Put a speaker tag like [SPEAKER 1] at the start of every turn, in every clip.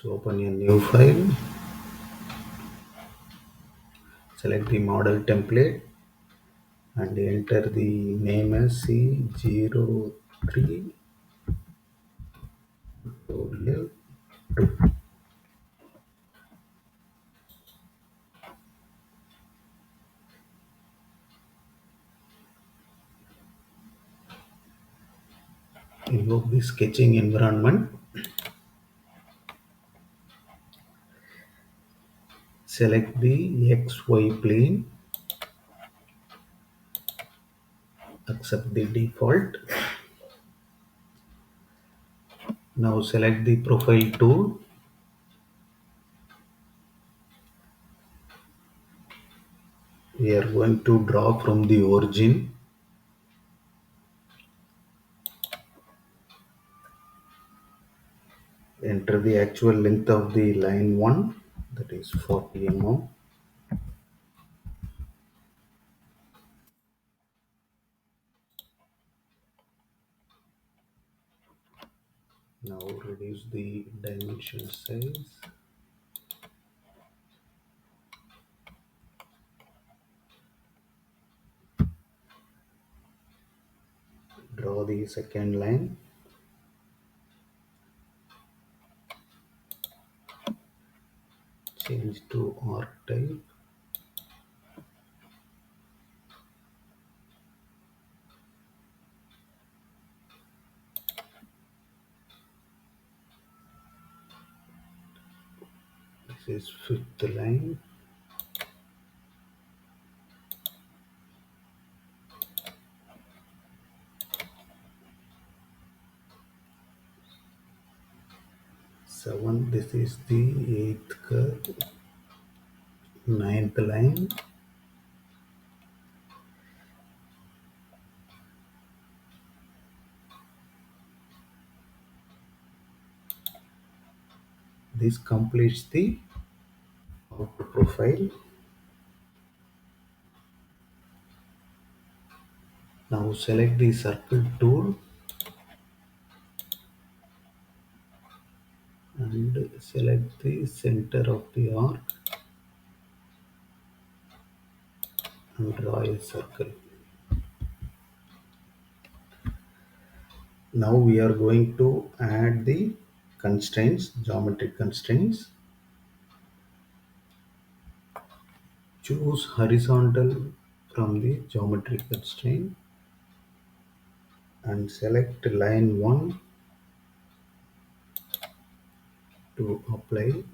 [SPEAKER 1] To open a new file, select the model template and enter the name as C03 tutorial 2. Invoke the sketching environment. Select the XY plane. Accept the default. Now select the profile tool. We are going to draw from the origin. Enter the actual length of the line 1, that is 40 mm. Now reduce the dimension size. Draw the second line. Change to arc type. This is fifth line. Seven. This is the eighth curve. Ninth line. This completes the outer profile. Now select the circle tool and select the center of the arc and draw a circle. Now we are going to add the constraints, geometric constraints. Choose horizontal from the geometric constraint and select line 1 to apply.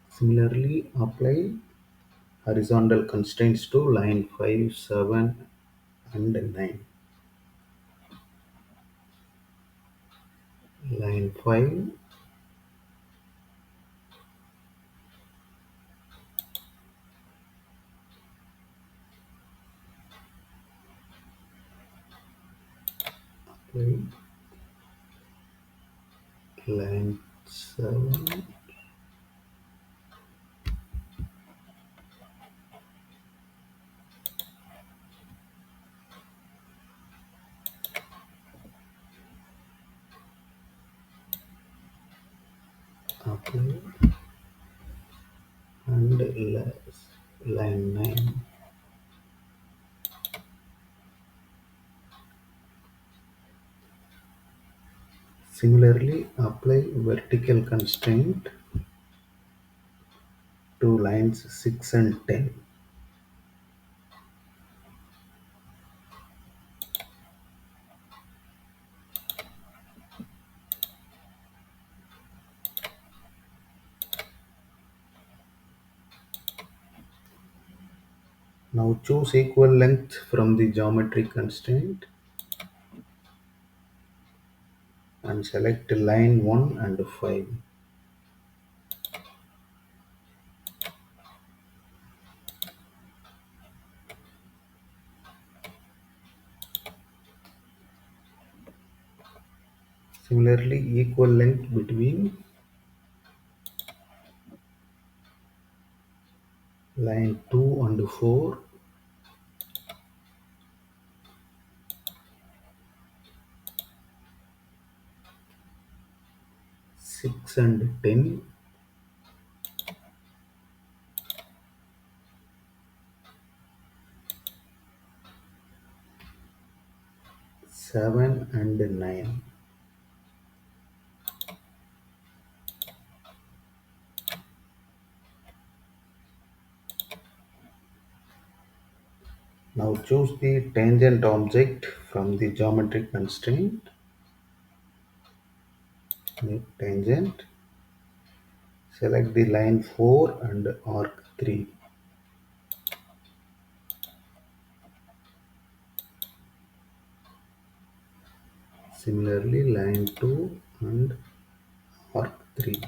[SPEAKER 1] Similarly, apply horizontal constraints to line 5, 7 and 9. Line 5, apply line 7, apply and line 9. Similarly, apply vertical constraint to lines 6 and 10. Now choose equal length from the geometry constraint and select line 1 and 5. Similarly, equal length between line 2 and 4. 6 and 10, 7 and 9. Now choose the tangent object from the geometry constraint. Make tangent. Select the line 4 and arc 3. Similarly, line 2 and arc 3.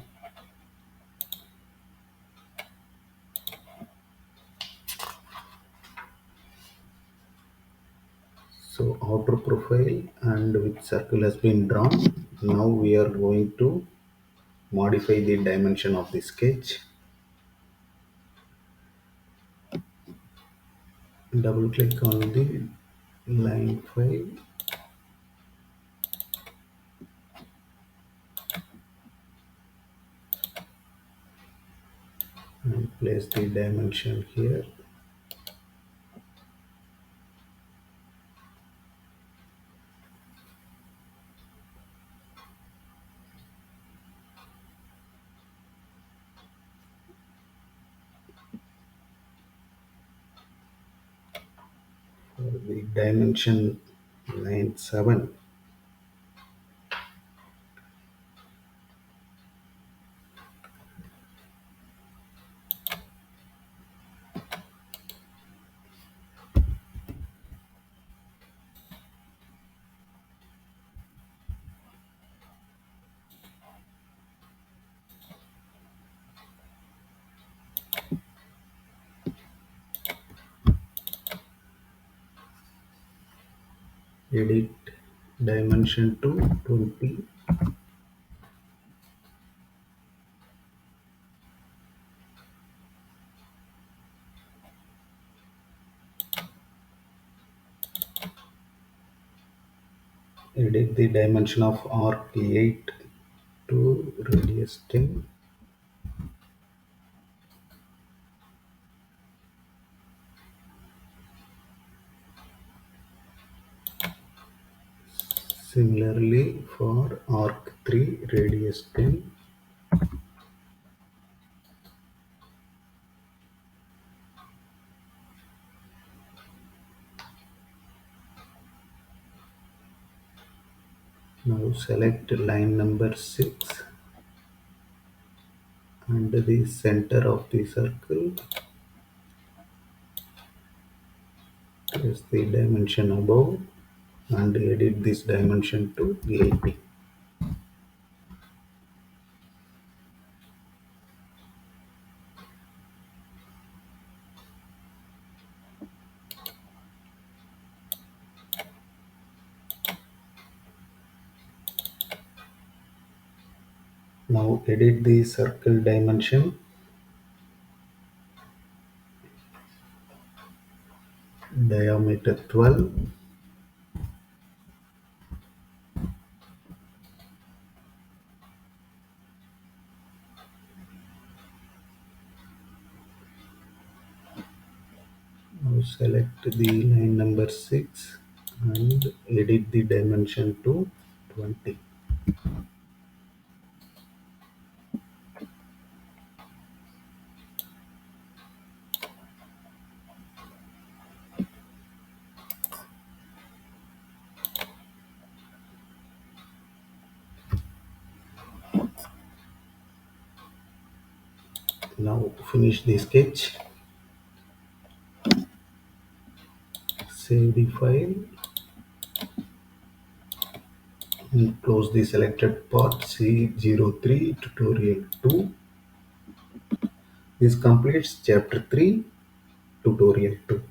[SPEAKER 1] So outer profile and with circle has been drawn. Now we are going to modify the dimension of the sketch. Double click on the line 5 and place the dimension here. For the dimension line 7, edit dimension to 20. Edit the dimension of arc 8 to radius 10. Similarly for arc 3 radius 10. Now select line number 6 and the center of the circle. Place the dimension above and edit this dimension to 80. Now edit the circle dimension, diameter 12. Now select the line number 6 and edit the dimension to 20. Now finish the sketch, save the file and close the selected part. C03 tutorial 2. This completes chapter 3 tutorial 2.